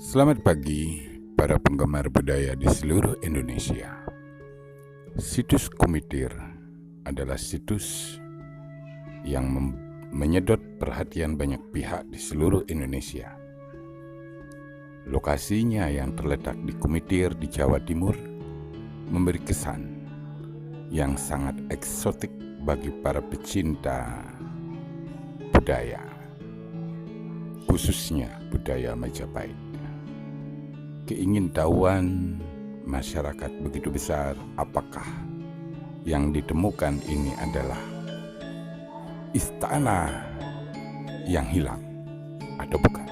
Selamat pagi para penggemar budaya di seluruh Indonesia. Situs Kumitir adalah situs yang menyedot perhatian banyak pihak di seluruh Indonesia. Lokasinya yang terletak di Kumitir di Jawa Timur memberi kesan yang sangat eksotik bagi para pecinta budaya, khususnya budaya Majapahit. Keingintahuan masyarakat begitu besar, apakah yang ditemukan ini adalah istana yang hilang atau bukan.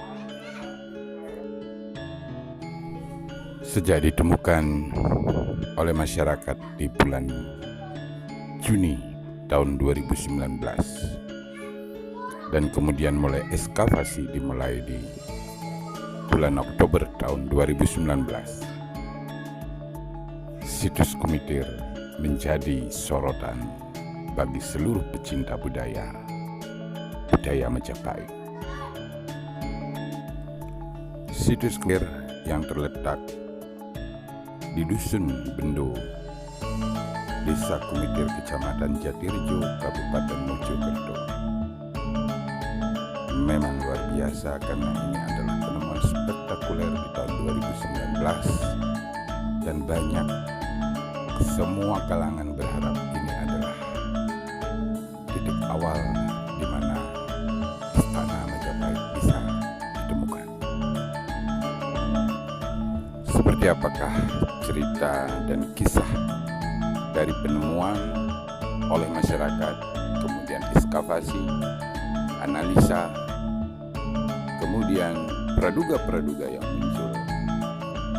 Sejak ditemukan oleh masyarakat di bulan Juni tahun 2019 dan kemudian mulai ekskavasi dimulai di bulan Oktober tahun 2019, situs Kumitir menjadi sorotan bagi seluruh pecinta budaya Majapahit. Situs Kumitir yang terletak di Dusun Bendo, Desa Kumitir, Kecamatan Jatirejo, Kabupaten Mojokerto, memang luar biasa karena ini adalah penemuan spektakuler di tahun 2019 dan banyak semua kalangan berharap ini adalah titik awal di mana istana Majapahit bisa ditemukan. Seperti apakah cerita dan kisah dari penemuan oleh masyarakat, kemudian ekskavasi, analisa, kemudian praduga-praduga yang muncul,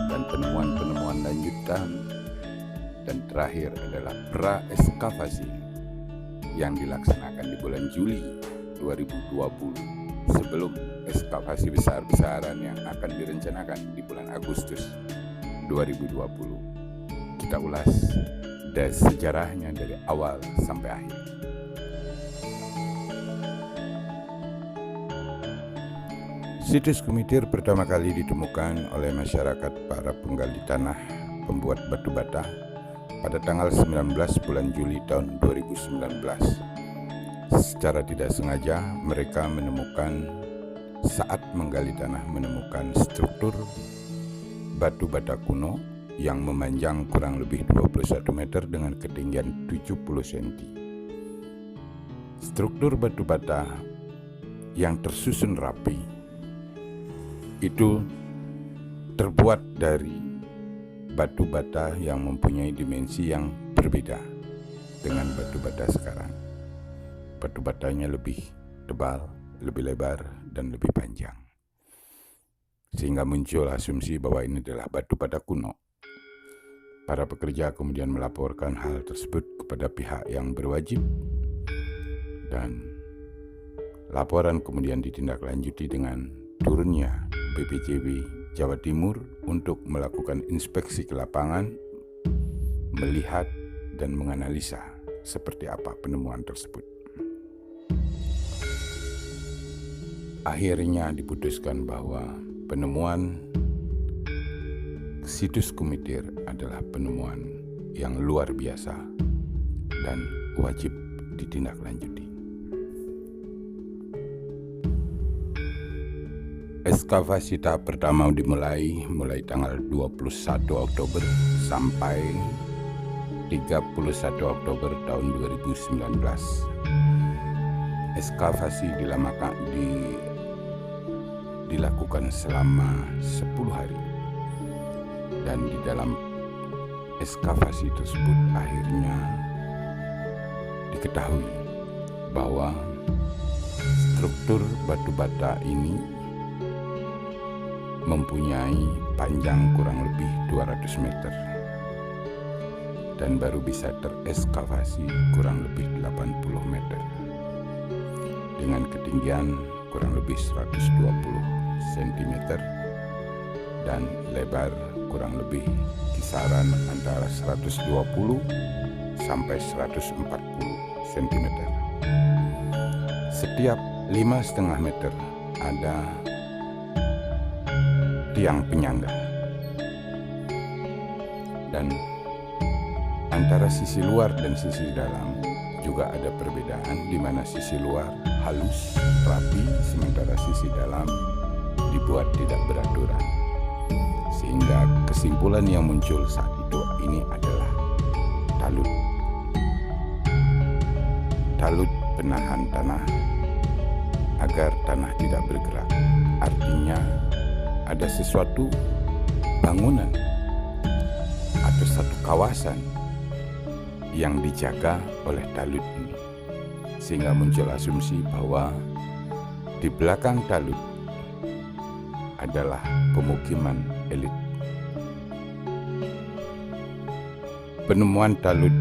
dan penemuan-penemuan lanjutan, dan terakhir adalah pra-ekskavasi yang dilaksanakan di bulan Juli 2020 sebelum ekskavasi besar-besaran yang akan direncanakan di bulan Agustus 2020. Kita ulas dari sejarahnya dari awal sampai akhir. Situs Kumitir pertama kali ditemukan oleh masyarakat para penggali tanah pembuat batu bata pada tanggal 19 bulan Juli tahun 2019. Secara tidak sengaja mereka saat menggali tanah menemukan struktur batu bata kuno yang memanjang kurang lebih 21 meter dengan ketinggian 70 cm. Struktur batu bata yang tersusun rapi itu terbuat dari batu bata yang mempunyai dimensi yang berbeda dengan batu bata sekarang. Batu batanya lebih tebal, lebih lebar, dan lebih panjang. Sehingga muncul asumsi bahwa ini adalah batu bata kuno. Para pekerja kemudian melaporkan hal tersebut kepada pihak yang berwajib dan laporan kemudian ditindaklanjuti dengan turunnya BPJB Jawa Timur untuk melakukan inspeksi ke lapangan, melihat dan menganalisa seperti apa penemuan tersebut. Akhirnya diputuskan bahwa penemuan situs Kumitir adalah penemuan yang luar biasa dan wajib ditindaklanjuti. Ekskavasi tahap pertama dimulai tanggal 21 Oktober sampai 31 Oktober tahun 2019. Ekskavasi dilakukan selama 10 hari. Dan di dalam ekskavasi tersebut akhirnya diketahui bahwa struktur batu bata ini mempunyai panjang kurang lebih 200 meter dan baru bisa terekskavasi kurang lebih 80 meter dengan ketinggian kurang lebih 120 cm dan lebar kurang lebih kisaran antara 120 sampai 140 cm. Setiap 5,5 meter ada tiang penyangga. Dan antara sisi luar dan sisi dalam juga ada perbedaan, di mana sisi luar halus, rapi, sementara sisi dalam dibuat tidak beraturan. Sehingga kesimpulan yang muncul saat itu ini adalah talut. Talut penahan tanah agar tanah tidak bergerak. Artinya ada sesuatu bangunan atau satu kawasan yang dijaga oleh talut ini. Sehingga muncul asumsi bahwa di belakang talut adalah pemukiman elit. Penemuan talut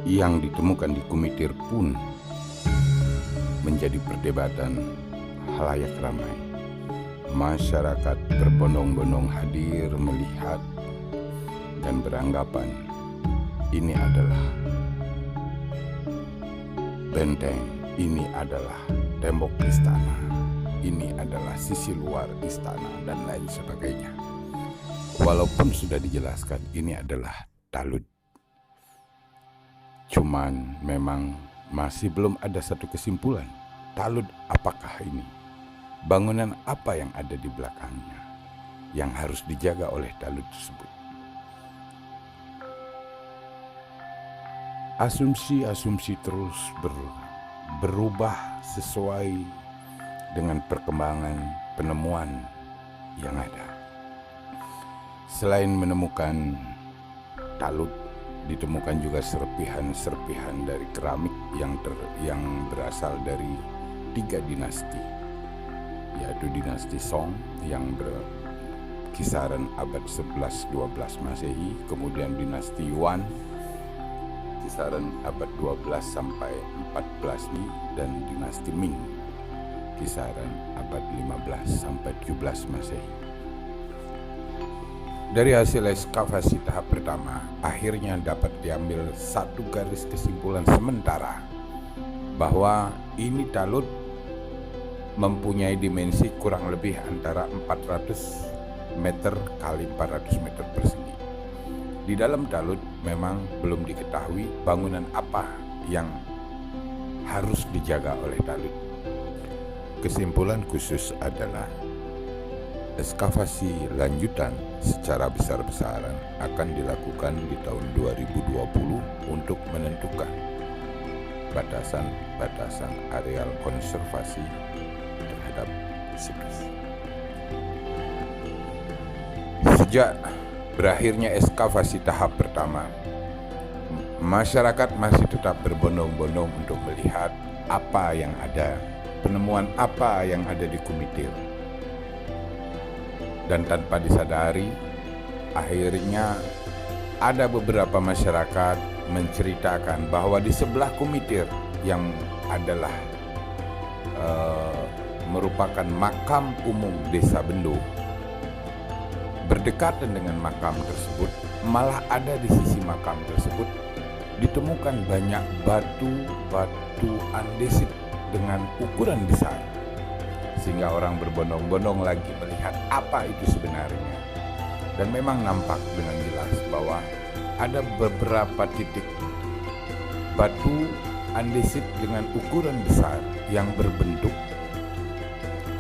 yang ditemukan di Kumitir pun menjadi perdebatan halayak ramai. Masyarakat berbondong-bondong hadir melihat dan beranggapan ini adalah benteng, ini adalah tembok istana, ini adalah sisi luar istana, dan lain sebagainya. Walaupun sudah dijelaskan ini adalah talut, cuman memang masih belum ada satu kesimpulan. Talut apakah ini? Bangunan apa yang ada di belakangnya yang harus dijaga oleh talut tersebut? Asumsi-asumsi terus berubah sesuai dengan perkembangan penemuan yang ada. Selain menemukan talut, ditemukan juga serpihan-serpihan dari keramik yang berasal dari 3 dinasti, yaitu dinasti Song yang berkisaran abad 11-12 Masehi, kemudian dinasti Yuan kisaran abad 12 sampai 14 dan dinasti Ming kisaran abad 15 sampai 17 Masehi. Dari hasil ekskavasi tahap pertama, akhirnya dapat diambil satu garis kesimpulan sementara bahwa ini talut mempunyai dimensi kurang lebih antara 400 meter kali 400 meter persegi. Di dalam talut memang belum diketahui bangunan apa yang harus dijaga oleh talut. Kesimpulan khusus adalah ekskavasi lanjutan secara besar-besaran akan dilakukan di tahun 2020 untuk menentukan batasan-batasan areal konservasi terhadap spesies. Sejak berakhirnya ekskavasi tahap pertama, masyarakat masih tetap berbondong-bondong untuk melihat apa yang ada, penemuan apa yang ada di Kumitir. Dan tanpa disadari, akhirnya ada beberapa masyarakat menceritakan bahwa di sebelah Kumitir yang adalah merupakan makam umum Desa Bendo, berdekatan dengan makam tersebut, malah ada di sisi makam tersebut ditemukan banyak batu andesit dengan ukuran besar, sehingga orang berbondong-bondong lagi melihat apa itu sebenarnya. Dan memang nampak dengan jelas bahwa ada beberapa titik batu andesit dengan ukuran besar yang berbentuk,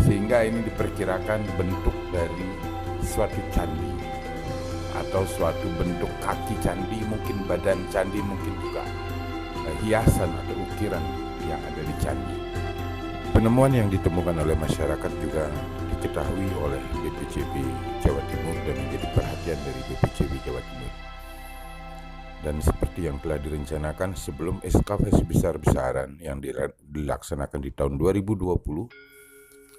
sehingga ini diperkirakan bentuk dari suatu candi atau suatu bentuk kaki candi, mungkin badan candi, mungkin juga hiasan atau ukiran yang ada di candi. Penemuan yang ditemukan oleh masyarakat juga diketahui oleh BPCB Jawa Timur dan menjadi perhatian dari BPCB Jawa Timur. Dan seperti yang telah direncanakan sebelum ekskavasi besar-besaran yang dilaksanakan di tahun 2020,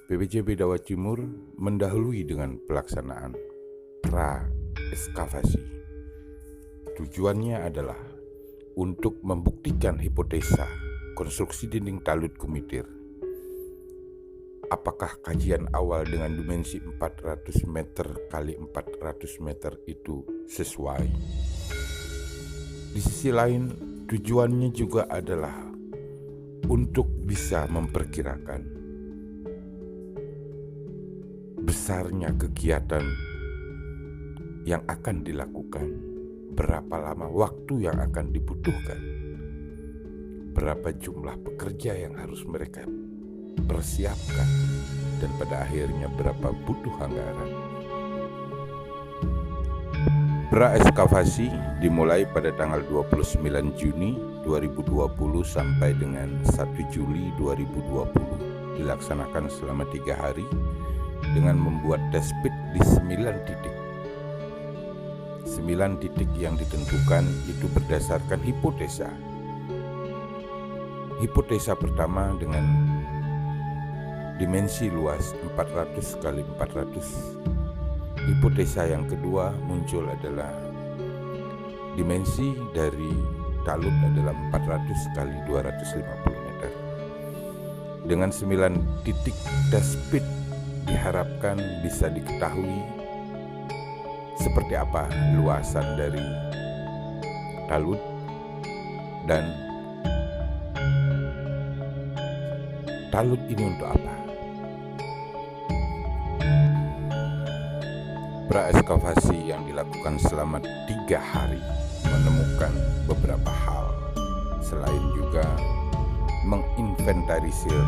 BPCB Jawa Timur mendahului dengan pelaksanaan pra-ekskavasi. Tujuannya adalah untuk membuktikan hipotesa konstruksi dinding talut Kumitir. Apakah kajian awal dengan dimensi 400 meter kali 400 meter itu sesuai? Di sisi lain, tujuannya juga adalah untuk bisa memperkirakan besarnya kegiatan yang akan dilakukan, berapa lama waktu yang akan dibutuhkan, berapa jumlah pekerja yang harus mereka persiapkan, dan pada akhirnya berapa butuh anggaran. Praekskavasi dimulai pada tanggal 29 Juni 2020 sampai dengan 1 Juli 2020, dilaksanakan selama 3 hari dengan membuat test pit di 9 titik. 9 titik yang ditentukan itu berdasarkan hipotesa. Hipotesa pertama dengan dimensi luas 400 x 400. Hipotesa yang kedua muncul adalah dimensi dari talud adalah 400 x 250 meter. Dengan 9 titik test pit diharapkan bisa diketahui seperti apa luasan dari talud dan talud ini untuk apa. Praekskavasi yang dilakukan selama 3 hari menemukan beberapa hal, selain juga menginventarisir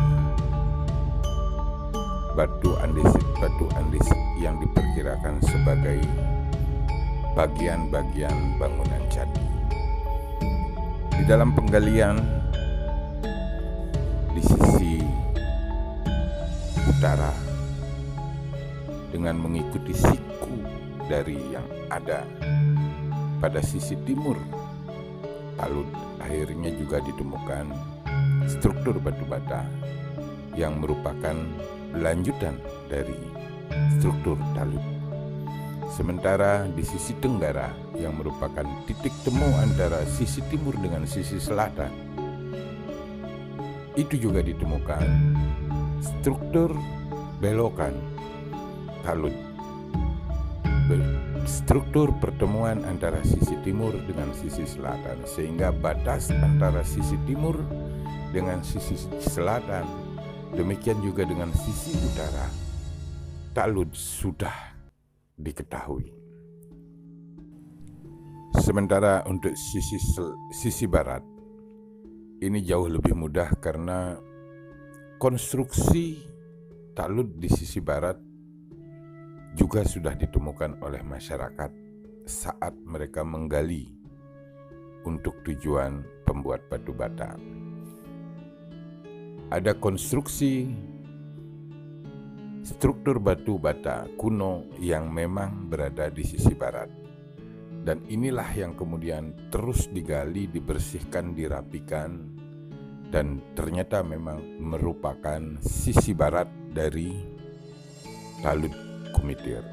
batu andesit yang diperkirakan sebagai bagian-bagian bangunan candi. Di dalam penggalian di sisi utara dengan mengikuti siku dari yang ada pada sisi timur talud, akhirnya juga ditemukan struktur batu bata yang merupakan lanjutan dari struktur talud. Sementara di sisi tenggara yang merupakan titik temu antara sisi timur dengan sisi selatan, itu juga ditemukan struktur belokan talud, struktur pertemuan antara sisi timur dengan sisi selatan, sehingga batas antara sisi timur dengan sisi selatan, demikian juga dengan sisi utara talud sudah diketahui. Sementara untuk sisi barat ini jauh lebih mudah karena konstruksi talud di sisi barat juga sudah ditemukan oleh masyarakat saat mereka menggali untuk tujuan pembuat batu bata. Ada konstruksi struktur batu bata kuno yang memang berada di sisi barat, dan inilah yang kemudian terus digali, dibersihkan, dirapikan, dan ternyata memang merupakan sisi barat dari talud Kumitir.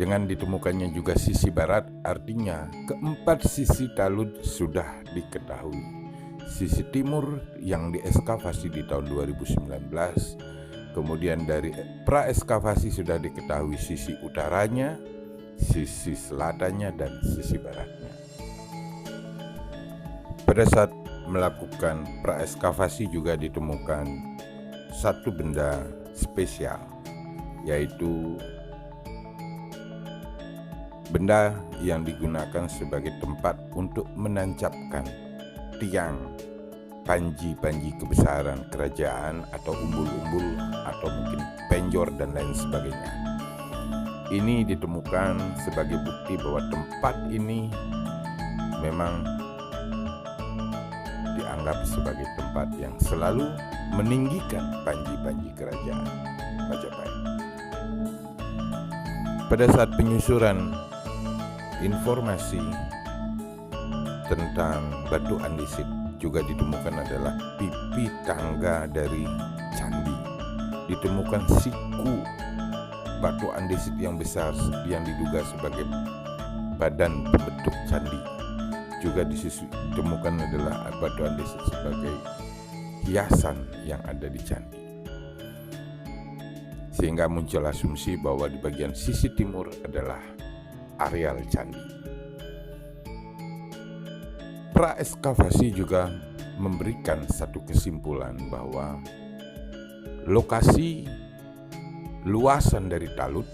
Dengan ditemukannya juga sisi barat, artinya keempat sisi talud sudah diketahui. Sisi timur yang dieskavasi di tahun 2019, kemudian dari praekskavasi sudah diketahui sisi utaranya, sisi selatannya, dan sisi baratnya. Pada saat melakukan praekskavasi juga ditemukan satu benda spesial, yaitu benda yang digunakan sebagai tempat untuk menancapkan tiang panji-panji kebesaran kerajaan atau umbul-umbul atau mungkin penjor dan lain sebagainya. Ini ditemukan sebagai bukti bahwa tempat ini memang dianggap sebagai tempat yang selalu meninggikan panji-panji kerajaan Majapahit. Pada saat penyusuran informasi tentang batu andesit juga ditemukan adalah pipi tangga dari candi. Ditemukan siku batu andesit yang besar yang diduga sebagai badan pembentuk candi. Juga ditemukan adalah batu andesit sebagai hiasan yang ada di candi. Sehingga muncul asumsi bahwa di bagian sisi timur adalah areal candi. Praekskavasi juga memberikan satu kesimpulan bahwa lokasi luasan dari talut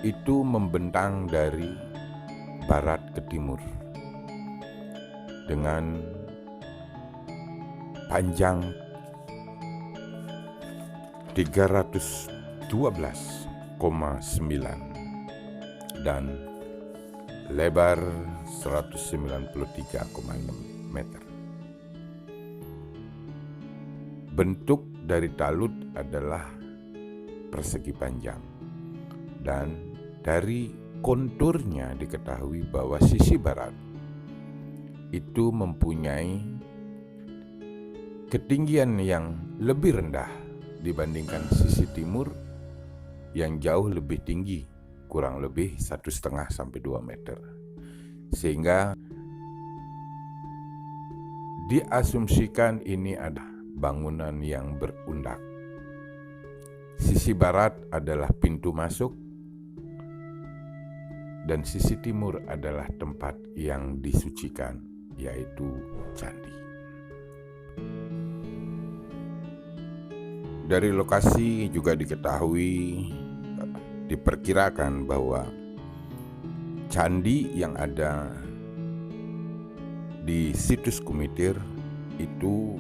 itu membentang dari barat ke timur dengan panjang 312,9 dan lebar 193,6 meter. Bentuk dari talut adalah persegi panjang, dan dari konturnya diketahui bahwa sisi barat itu mempunyai ketinggian yang lebih rendah dibandingkan sisi timur yang jauh lebih tinggi, kurang lebih 1,5 sampai 2 meter. Sehingga diasumsikan ini ada bangunan yang berundak. Sisi barat adalah pintu masuk dan sisi timur adalah tempat yang disucikan, yaitu candi. Dari lokasi juga diperkirakan bahwa candi yang ada di situs Kumitir itu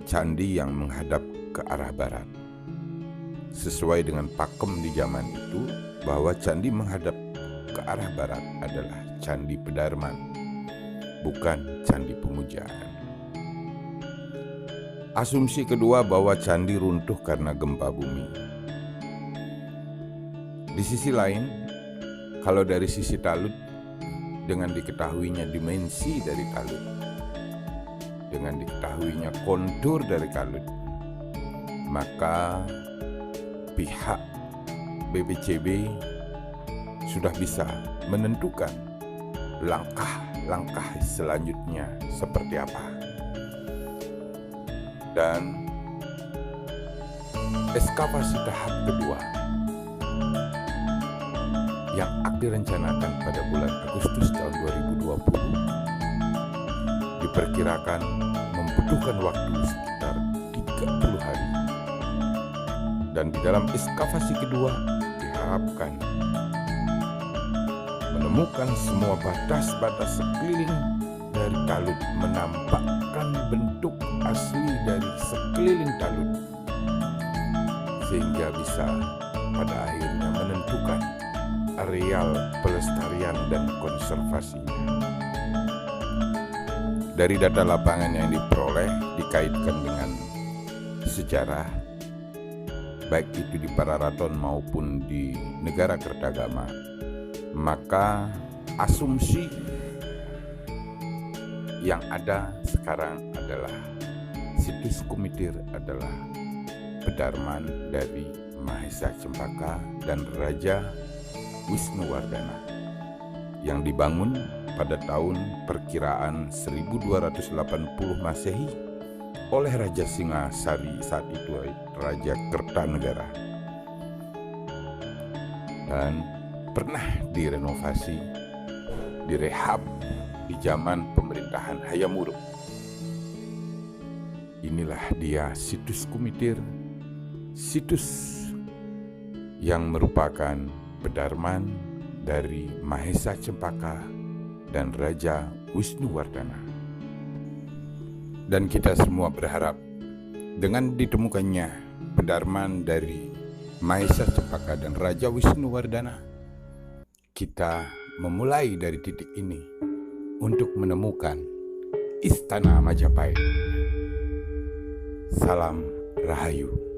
candi yang menghadap ke arah barat. Sesuai dengan pakem di zaman itu bahwa candi menghadap ke arah barat adalah candi Pedarman, bukan candi Pemujaan. Asumsi kedua bahwa candi runtuh karena gempa bumi. Di sisi lain, kalau dari sisi talut, dengan diketahuinya dimensi dari talut, dengan diketahuinya kontur dari talut, maka pihak BPCB sudah bisa menentukan langkah-langkah selanjutnya seperti apa. Dan ekskavasi tahap kedua yang akan direncanakan pada bulan Agustus tahun 2020 diperkirakan membutuhkan waktu sekitar 30 hari. Dan di dalam ekskavasi kedua diharapkan menemukan semua batas-batas sekeliling dari talut, menampakkan bentuk asli dari sekeliling talut, sehingga bisa pada akhirnya menentukan areal pelestarian dan konservasinya. Dari data lapangan yang diperoleh dikaitkan dengan sejarah, baik itu di Pararaton maupun di negara Kertagama, maka asumsi yang ada sekarang adalah situs Kumitir adalah Pedarman dari Mahesa Cempaka dan Raja Wisnuwardana yang dibangun pada tahun perkiraan 1280 Masehi oleh Raja Singasari, saat itu Raja Kertanegara, dan pernah direnovasi, direhab di zaman pemerintahan Hayam Wuruk. Inilah dia situs Kumitir, situs yang merupakan Pedarman dari Mahesa Cempaka dan Raja Wisnuwardana. Dan kita semua berharap dengan ditemukannya Pedarman dari Mahesa Cempaka dan Raja Wisnuwardana, kita memulai dari titik ini untuk menemukan Istana Majapahit. Salam Rahayu.